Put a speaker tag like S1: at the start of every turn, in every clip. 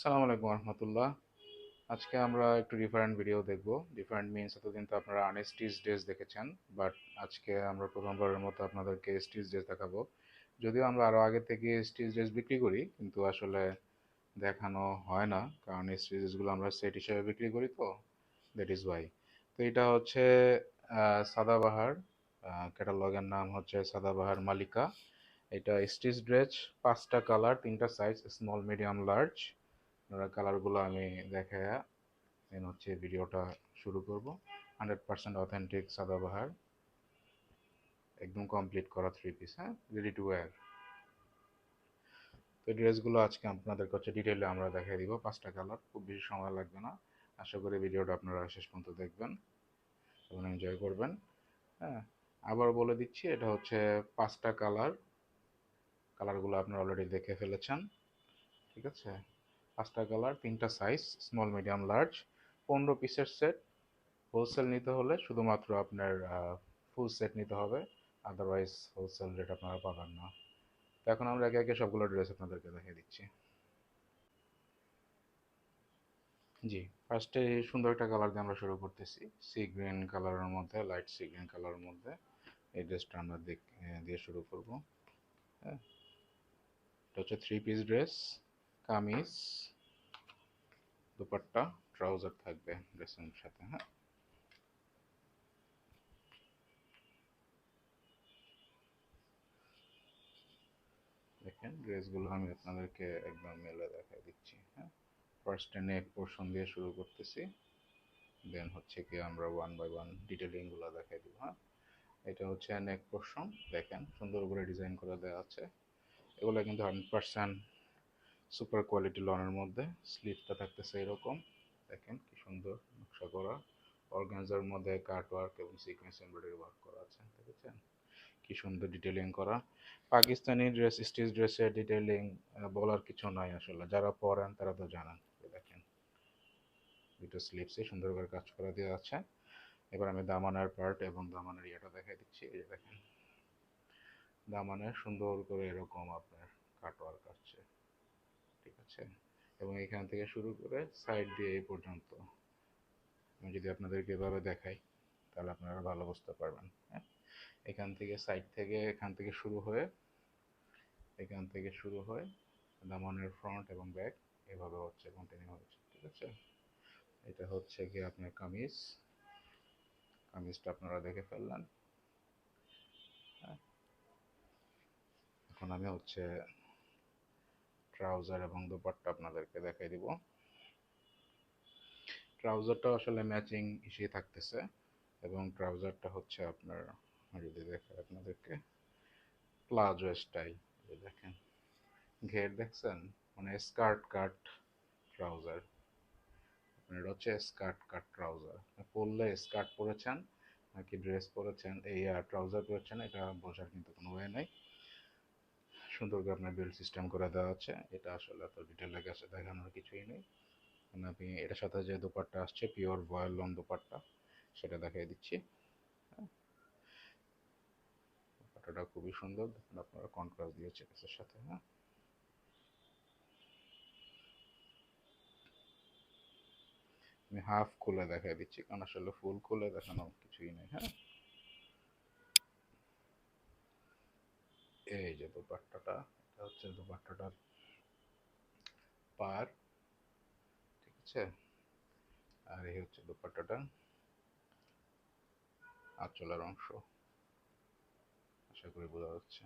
S1: আসসালামু আলাইকুম রহমতুল্লাহ। আজকে আমরা একটু ডিফারেন্ট ভিডিও দেখব। ডিফারেন্ট মিনস এতদিন তো আপনারা আনস্টিচ ড্রেস দেখেছেন, বাট আজকে আমরা প্রথমবারের মতো আপনাদেরকে স্টিচ ড্রেস দেখাবো। যদিও আমরা আরও আগে থেকে স্টিচ ড্রেস বিক্রি করি, কিন্তু আসলে দেখানো হয় না, কারণ স্টিচ ড্রেসগুলো আমরা সেট হিসেবে বিক্রি করি, তো দ্যাট ইজ ওয়াই। তো এটা হচ্ছে সাদাবাহার, ক্যাটালগের নাম হচ্ছে সাদাবাহার মালিকা। এটা স্টিচ ড্রেস, 5টা কালার, 3টা সাইজ, স্মল, মিডিয়াম, লার্জ। আপনারা কালারগুলো আমি দেখায়া দেন হচ্ছে ভিডিওটা শুরু করব। 100% অথেন্টিক সাদাবাহার, একদম কমপ্লিট করা 3 পিস, হ্যাঁ, রেডি টু ওয়্যার। তো ড্রেসগুলো আজকে আপনাদেরকে হচ্ছে ডিটেইলে আমরা দেখাই দিব। 5টা কালার, খুব বেশি সময় লাগবে না। আশা করি ভিডিওটা আপনারা শেষ পর্যন্ত দেখবেন এবং এনজয় করবেন। হ্যাঁ, আবার বলে দিচ্ছি, এটা হচ্ছে 5টা কালার। কালারগুলো আপনারা অলরেডি দেখে ফেলেছেন, ঠিক আছে। 5টা কালার, 3টা সাইজ, স্মল, মিডিয়াম, লার্জ। 15 পিসের সেট। হোলসেল নিতে হলে শুধুমাত্র আপনার ফুল সেট নিতে হবে, আদারওয়াইজ হোলসেল রেট আপনারা পাবেন না। তো এখন আমরা একে একে সবগুলো ড্রেস আপনাদেরকে দেখিয়ে দিচ্ছি। জি, ফার্স্টে সুন্দর একটা কালার দিয়ে আমরা শুরু করতেছি। সি গ্রিন কালারের মধ্যে, লাইট সি গ্রিন কালারের মধ্যে এই ড্রেসটা আমরা দিয়ে শুরু করব। হ্যাঁ, এটা হচ্ছে 3 piece dress, kameez, dupatta, trouser থাকবে ড্রেসের সাথে। হ্যাঁ, দেখেন ড্রেসগুলো আমি আপনাদেরকে একদম মেলে দেখাই দিচ্ছি। হ্যাঁ, ফার্স্টে নেক পোর্শন দিয়ে শুরু করতেছি, দেন হচ্ছে কি আমরা ওয়ান বাই ওয়ান ডিটেলিংগুলো দেখাই দিব। হ্যাঁ, এটা হচ্ছে নেক পোর্শন, দেখেন সুন্দর করে ডিজাইন করে দেওয়া আছে। এগুলো কিন্তু 100% সুপার কোয়ালিটি লনের মধ্যে। স্লিভটা থাকতেছে এরকম, দেখেন কি সুন্দর নকশা করা। অর্গানজার মধ্যে কাট ওয়ার্ক এবং সিকোয়েন্স এমব্রয়ডারি ওয়ার্ক করা আছে, দেখেছেন কি সুন্দর ডিটেলিং করা। পাকিস্তানি ড্রেস, স্টিচ ড্রেসের ডিটেলিং বলার কিছু নাই, আসলে যারা পরেন তারা তো জানেন। দেখেন দুটো স্লিভসে সুন্দর করে কাজ করা দেওয়া আছে। এবার আমি দামানের পার্ট এবং দামানের ইয়েটা দেখাই দিচ্ছি। এই যে দেখেন, দামানের সুন্দর করে এরকম আপনার কাটওয়ার্ক আসছে, ঠিক আছে। এবং এখান থেকে শুরু করে সাইড দিয়ে এই পর্যন্ত আমি যদি আপনাদেরকে এভাবে দেখাই, তাহলে আপনারা ভালো বুঝতে পারবেন। হ্যাঁ, এখান থেকে সাইড থেকে এখান থেকে শুরু হয়ে দামানের ফ্রন্ট এবং ব্যাক এভাবে হচ্ছে কন্টিনিউ হচ্ছে, ঠিক আছে। এটা হচ্ছে কি আপনার কামিজটা আপনারা দেখে ফেললেন। হ্যাঁ, এখন আমি হচ্ছে ট্রাউজার এবং দোপাট্টা আপনাদেরকে দেখাই দিব। ট্রাউজারটা আসলে ম্যাচিং ইসেই থাকতেছে, এবং ট্রাউজারটা হচ্ছে আপনার, যদি দেখাই আপনাদেরকে, প্লাজো স্টাইল। দেখেন ঘের দেখছেন, মানে স্কার্ট কাট ট্রাউজার। এটা হচ্ছে স্কার্ট কাট ট্রাউজার। পরলে স্কার্ট পরেছেন নাকি ড্রেস পরেছেন, এই ট্রাউজার পরেছেন, এটা বোঝার কিন্তু কোনো ওয়ে নাই। সুন্দর করে আপনার বেল্ট সিস্টেম করে দেওয়া আছে। এটা আসলে এত ডিটেলে গেছে দেখানোর কিছুই নেই। মানে আপনি এটার সাথে যে দোপাট্টা আসছে, পিওর ভয়েল লন দোপাট্টা, সেটা দেখিয়ে দিচ্ছি। হ্যাঁ, দোপাট্টাটা খুবই সুন্দর, দেখুন আপনারা কন্ট্রাস্ট দিয়েছে এর সাথে। হ্যাঁ, আমি হাফ খুলে দেখাই দিচ্ছি, কারণ আসলে ফুল খুলে দেখানো কিছুই নেই। হ্যাঁ, এই যে দোপাট্টাটা, এটা হচ্ছে দোপাট্টাটার পার, ঠিক আছে। আর এই হচ্ছে দোপাট্টাটা আঁচলের অংশ, আশা করি বোঝা যাচ্ছে।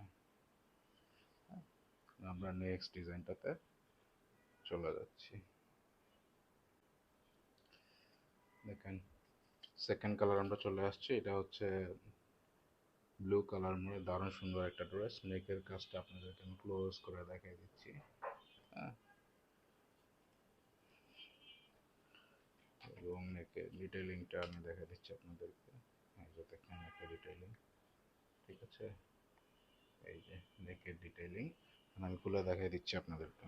S1: হ্যাঁ, আমরা নেক্সট ডিজাইনটাতে চলে যাচ্ছি। দেখেন সেকেন্ড কালার আমরা চলে আসছি। এটা হচ্ছে ব্লু কালার মধ্যে দারুণ সুন্দর একটা ড্রেস। নেকের কাজটা আপনাদেরকে আমি ক্লোজ করে দেখাই দিচ্ছি। হ্যাঁ, এবং নেকের ডিটেলিংটা আমি দেখা দিচ্ছি আপনাদেরকে। এই যে দেখেন নেকের ডিটেলিং, ঠিক আছে। এই যে নেকের ডিটেলিং আমি খুলে দেখাই দিচ্ছি আপনাদেরকে।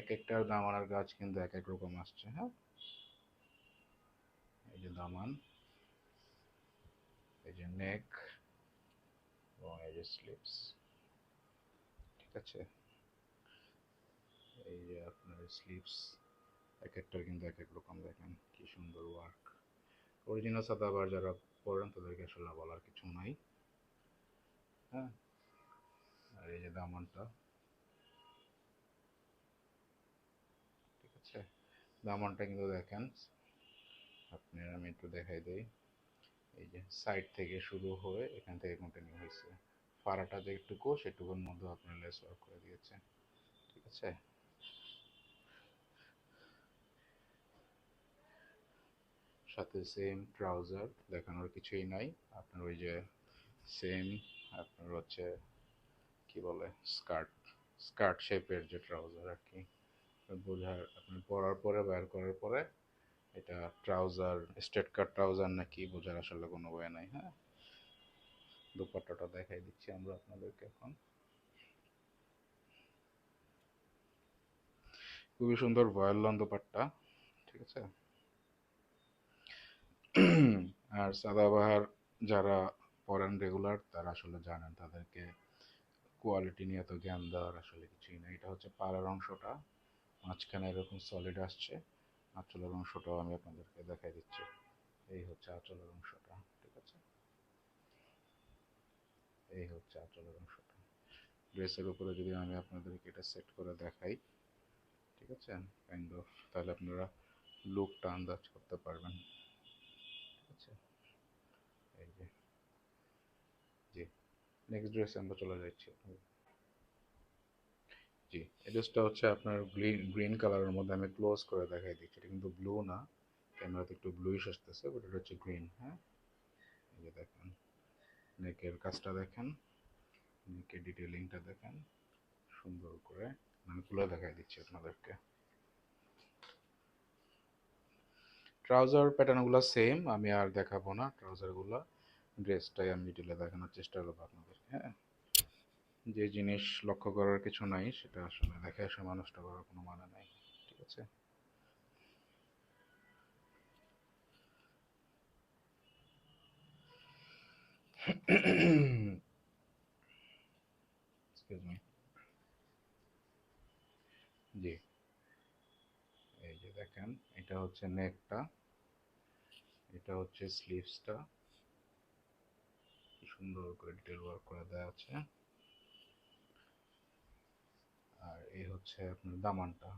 S1: এক একটার দামানার কাজ কিন্তু এক এক রকম আসছে। হ্যাঁ, যে দামান, এই যে নেক এবং এই যে স্লিপস। ঠিক আছে, এই যে আপনার স্লিপস এক একটার কিন্তু এক এক রকম, দেখেন কি সুন্দর ওয়ার্ক। অরিজিনাল সাদাবাহার যারা পড়েন তাদেরকে আসলে বলার কিছু নাই। হ্যাঁ, আর এই যে দামানটা, ঠিক আছে, দামানটা কিন্তু দেখেন আপনার, আমি একটু দেখাই দিই, এই যে সাইড থেকে শুরু হয়ে এখান থেকে কন্টিনিউ হয়েছে, ফাড়াটা যেটুকু সেটুকুর মধ্যে আপনার লেস ওয়ার্ক করে দিয়েছে। ঠিক আছে, সাথে সেম ট্রাউজার, দেখানোর কিছুই নাই আপনার, ওই যে সেম আপনার হচ্ছে কি বলে স্কার্ট, স্কার্ট শেপের যে ট্রাউজার আর কি, বোঝার আপনি পরার পরে বের করার পরে এটা ট্রাউজার, স্ট্রেট কাট ট্রাউজার নাকি বোঝার আসলে কোনো ওয়ে নাই। হ্যাঁ, দুপাট্টাটা দেখাই দিচ্ছি আমরা আপনাদেরকে এখন। খুবই সুন্দর ভয়েল দুপাট্টা। ঠিক আছে, আর সাদাবাহার যারা পড়েন রেগুলার তারা আসলে জানেন, তাদেরকে কোয়ালিটি নিয়ে তো জ্ঞান দেওয়ার আসলে কিছুই না। এটা হচ্ছে পাড়ার অংশটা, মাঝখানে এরকম সলিড আসছে, আঁচলের অংশটাও আমি আপনাদেরকে দেখাই দিচ্ছি। এই হচ্ছে আঁচলের অংশটা। ঠিক আছে, এই হচ্ছে আঁচলের অংশটা। ড্রেসের উপরে যদি আমি আপনাদেরকে এটা সেট করে দেখাই, ঠিক আছে, কাইন্ড অফ, তাহলে আপনারা লুকটা আন্দাজ করতে পারবেন। ঠিক আছে, এই যে, জি, নেক্সট ড্রেসে আমরা চলে যাচ্ছি। জি, এই ড্রেসটা হচ্ছে আপনার গ্রিন গ্রিন কালারের মধ্যে, আমি ক্লোজ করে দেখাই দিচ্ছি। এটা কিন্তু ব্লু না, ক্যামেরাতে একটু ব্লুইশ আসতেছে, বাট এটা হচ্ছে গ্রিন। হ্যাঁ, এই যে দেখেন, নেকের কাজটা দেখেন, নেকের ডিটেলিংটা দেখেন সুন্দর করে, আমি খুলে দেখাই দিচ্ছি আপনাদেরকে। ট্রাউজার প্যাটার্নগুলো সেম, আমি আর দেখাবো না ট্রাউজারগুলো, ড্রেসটাই আমি ডিটেলে দেখানোর চেষ্টা করবো আপনাদেরকে। হ্যাঁ, যে জিনিস লক্ষ্য করার কিছু নাই সেটা আসলে দেখে আসে মানুষটা করার কোনো মানে নাই। ঠিক আছে, এক্সকিউজ মি। জি, এই যে দেখেন, এটা হচ্ছে নেকটা, এটা হচ্ছে স্লিভসটা, কি সুন্দর করে ডিটেল ওয়ার্ক করে দেওয়া আছে। আর এই হচ্ছে আপনার দামানটা।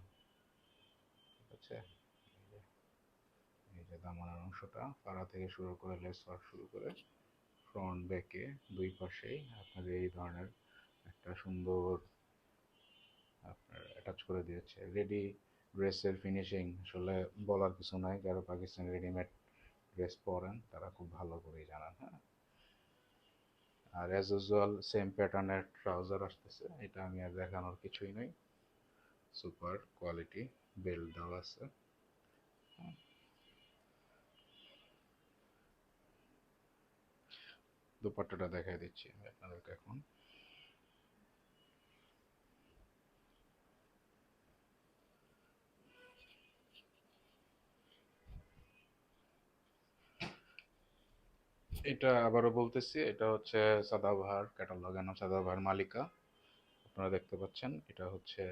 S1: ঠিক আছে, এই যে দামানের অংশটা, পাড়া থেকে শুরু করে লেস ওয়ার্ক শুরু করে ফ্রন্ট ব্যাকে দুই পাশেই আপনার এই ধরনের একটা সুন্দর আপনার অ্যাটাচ করে দিয়েছে। রেডি ড্রেসের ফিনিশিং আসলে বলার কিছু নাই, যারা পাকিস্তানি রেডিমেড ড্রেস পরেন তারা খুব ভালো করেই জানেন। হ্যাঁ, আর অ্যাজ ইউজুয়াল সেম প্যাটার্নের ট্রাউজার আসতেছে, এটা আমি আর দেখানোর কিছুই নেই, সুপার কোয়ালিটি, বেল্ট দেওয়া আছে। দুপাট্টাটা দেখাই দিচ্ছি আমি আপনাদেরকে এখন। এটা আবারও বলতেছি, এটা হচ্ছে সাদাবাহার ক্যাটালগ, নাম সাদাবাহার মালিকা। আপনারা দেখতে পাচ্ছেন এটা হচ্ছে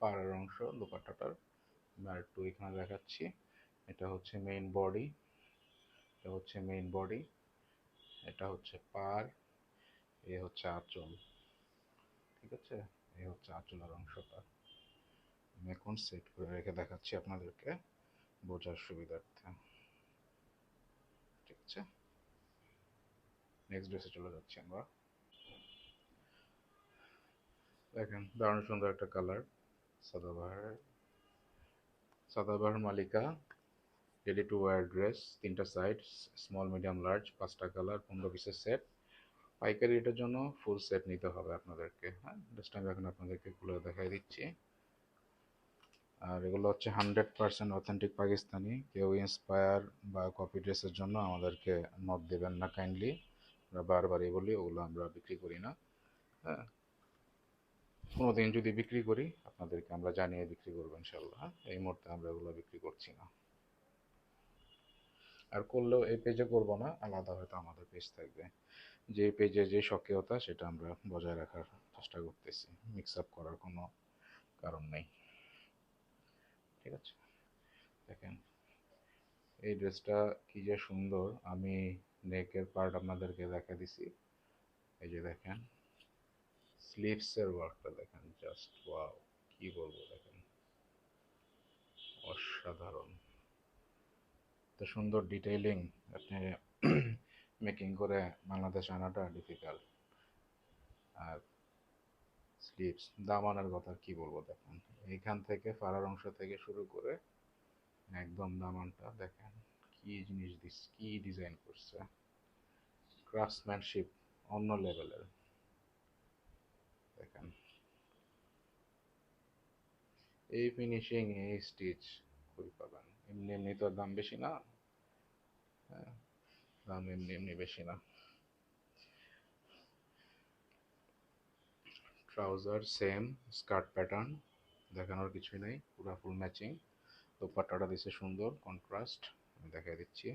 S1: পাড়ের অংশ দুপাট্টাটার, আমি আর একটু এখানে দেখাচ্ছি। এটা হচ্ছে মেইন বডি, এটা হচ্ছে মেইন বডি, এটা হচ্ছে পাড়, এ হচ্ছে আঁচল। ঠিক আছে, এই হচ্ছে আঁচলের অংশটা। আমি এখন সেট করে রেখে দেখাচ্ছি আপনাদেরকে বোঝার সুবিধার্থে। ঠিক আছে, নেক্সট ড্রেসে চলে যাচ্ছি আমরা। দেখেন দারুণ সুন্দর একটা colour, Sadabahar, Sadabahar Malika ready to wear dress, তিনটা সাইজ, স্মল মিডিয়াম লার্জ, পাঁচটা কালার, 15 পিসের সেট। পাইকারি রেটের জন্য ফুল সেট নিতে হবে আপনাদেরকে। হ্যাঁ, ড্রেসটা আমি এখন আপনাদেরকে খুলে দেখাই দিচ্ছি। আর এগুলো হচ্ছে 100% অথেন্টিক পাকিস্তানি, কেউ ইন্সপায়ার বা কপি ড্রেসের জন্য আমাদেরকে নক দেবেন না কাইন্ডলি, আমরা বারবারই বলি ওগুলো আমরা বিক্রি করি না। হ্যাঁ, কোনোদিন যদি বিক্রি করি আপনাদেরকে আমরা জানিয়ে বিক্রি করবো ইনশাল্লাহ। হ্যাঁ, এই মুহূর্তে আমরা এগুলো বিক্রি করছি না। আর করলেও এই পেজে করব না, আলাদা হয়তো আমাদের পেজ থাকবে, যে পেজে যে স্বকীয়তা সেটা আমরা বজায় রাখার চেষ্টা করতেছি, মিক্স আপ করার কোনো কারণ নেই। ঠিক আছে, দেখেন এই ড্রেসটা কি যে সুন্দর। আমি নেকের পার্ট আপনাদেরকে দেখা দিছি, এই যে দেখেন স্লিভসের ওয়ার্কটা দেখেন, জাস্ট ওয়াও, কি বলবো, দেখেন অসাধারণ। তো সুন্দর ডিটেইলিং আপনি মেকিং করে বাংলাদেশ আনাটা ডিফিকাল্ট। আর স্লিভস, দামানের কথা কি বলবো, দেখেন এইখান থেকে ফাড়ার অংশ থেকে শুরু করে একদম দামানটা দেখেন কি জিনিস দিস, কি ডিজাইন করছে, ক্রাফটসম্যানশিপ অন্য লেভেলের। দেখেন এই ফিনিশিং, এই স্টিচ কই পাবেন? এমনি এমনি তো দাম বেশি না, হ্যাঁ দাম এমনি এমনি বেশি না। ট্রাউজার সেম, স্কার্ট প্যাটার্ন দেখানোর কিছুই নেই, পুরো ফুল ম্যাচিং। দোপাট্টাটা দিছে সুন্দর কন্ট্রাস্ট, আমি দেখাই দিচ্ছি।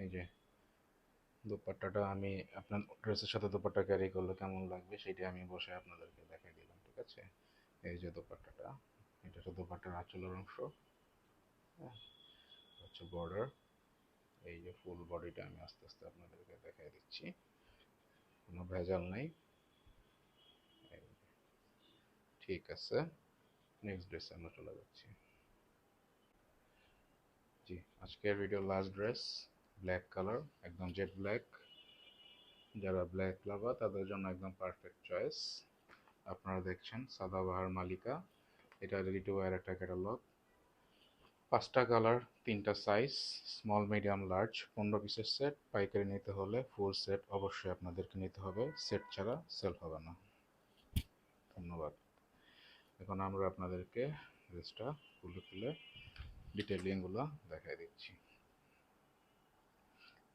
S1: এই যে দোপাট্টাটা আমি আপনার ড্রেসের সাথে দোপাট্টা ক্যারি করলে কেমন লাগবে সেটা আমি বসে আপনাদেরকে দেখাই দিলাম। ঠিক আছে, এই যে দোপাট্টাটা, এটা হচ্ছে দোপাট্টার আঁচলের অংশ, হ্যাঁ হচ্ছে বর্ডার। এই যে ফুল বডিটা আমি আস্তে আস্তে আপনাদেরকে দেখাই দিচ্ছি, কোনো ভেজাল নাই। ঠিক আছে, নেক্সট ড্রেসে আমরা চলে যাচ্ছি। জি, আজকের video last dress, black colour, একদম জেড ব্ল্যাক। যারা ব্ল্যাক লাভার তাদের জন্য একদম পারফেক্ট চয়েস। আপনারা দেখছেন সাদাবাহার মালিকা, এটা রেডি টু ওয়্যার একটা ক্যাটালগ। 5টা কালার, 3টা সাইজ, স্মল মিডিয়াম লার্জ, 15 পিসের সেট। পাইকারি নিতে হলে ফুল সেট অবশ্যই আপনাদেরকে নিতে হবে, সেট ছাড়া সেল হবে না। ধন্যবাদ। এখন আমরা আপনাদেরকে ড্রেসটা খুলে খুলে ডিটেলিংগুলো দেখাই দিচ্ছি।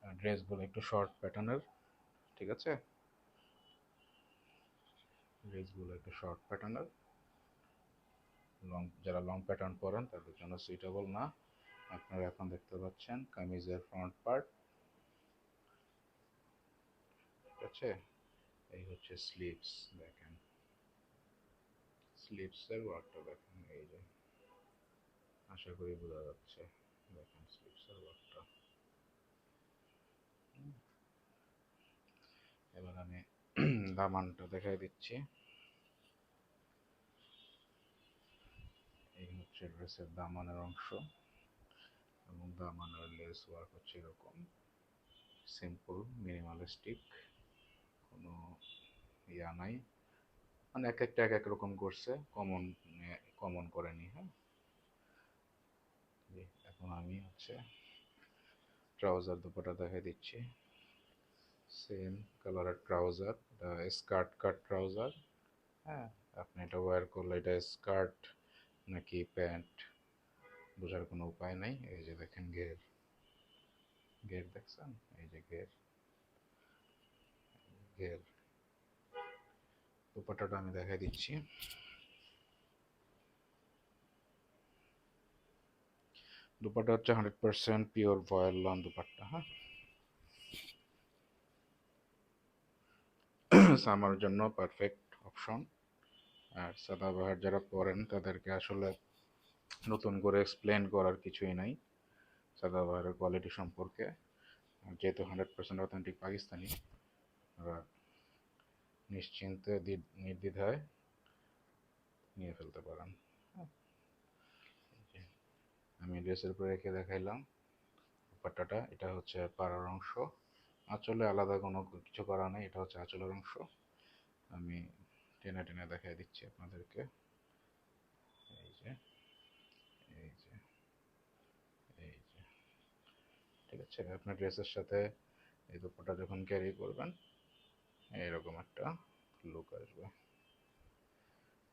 S1: ড্রেসগুলো একটু শর্ট প্যাটার্নের, ঠিক আছে, ড্রেসগুলো একটু শর্ট প্যাটার্নের, যারা লং প্যাটার্ন পরেন তাদের জন্য সুইটেবল না। আপনারা এখন দেখতে পাচ্ছেন কামিজের ফ্রন্ট পার্ট, ঠিক আছে, এই হচ্ছে স্লিভস, দেখেন স্লিভসের ওয়ার্কটা দেখেন, এই যে আশা করি বোঝা যাচ্ছে, দেখেন স্লিভসের ওয়ার্কটা। এবার আমি দামানটা দেখাই দিচ্ছি। এই হচ্ছে ড্রেসের দামানের অংশ, এবং দামানের লেস ওয়ার্ক হচ্ছে এরকম সিম্পল মিনিমালিস্টিক, কোনো ইয়া নাই, মানে এক একটা এক এক রকম করছে, কমন কমন করেনি। হ্যাঁ, এখন আমি হচ্ছে ট্রাউজার দুপাটা দেখাই দিচ্ছি। সেম কালারের ট্রাউজার, এটা স্কার্ট কাট ট্রাউজার। হ্যাঁ, আপনি এটা ওয়্যার করলে এটা স্কার্ট নাকি প্যান্ট বোঝার কোনো উপায় নাই। এই যে দেখেন ঘের, ঘের দেখছেন, এই যে ঘের, ঘের। দুপাটাটা আমি দেখাই দিচ্ছি। দুপাটা হচ্ছে 100% পিওর ভয়েল লন দুপাট্টা। হ্যাঁ, সামার জন্য পারফেক্ট অপশন। আর সাদাবাহার যারা পরেন তাদেরকে আসলে নতুন করে এক্সপ্লেন করার কিছুই নাই সাদাবাহারের কোয়ালিটি সম্পর্কে, যেহেতু 100% অথেন্টিক পাকিস্তানি, ওরা নিশ্চিন্তে নির্দ্বিধায় নিয়ে ফেলতে পারেন। আমি ড্রেসের উপরে রেখে দেখাইলাম দুপাট্টাটা, এটা হচ্ছে পাড়ার অংশ, আঁচলে আলাদা কোনো কিছু করা নেই, এটা হচ্ছে আঁচলের অংশ। আমি টেনে টেনে দেখাই দিচ্ছি আপনাদেরকে, এই যে, এই যে, এই যে, ঠিক আছে। আপনার ড্রেসের সাথে এই দুপাট্টা যখন ক্যারি করবেন এরকম একটা লুক আসবে।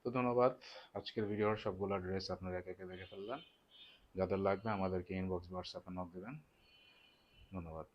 S1: তো ধন্যবাদ, আজকের ভিডিওর সবগুলো ড্রেস আপনারা একে একে দেখে ফেললেন। যাদের লাগবে আমাদেরকে ইনবক্স হোয়াটসঅ্যাপে নক দেবেন। ধন্যবাদ।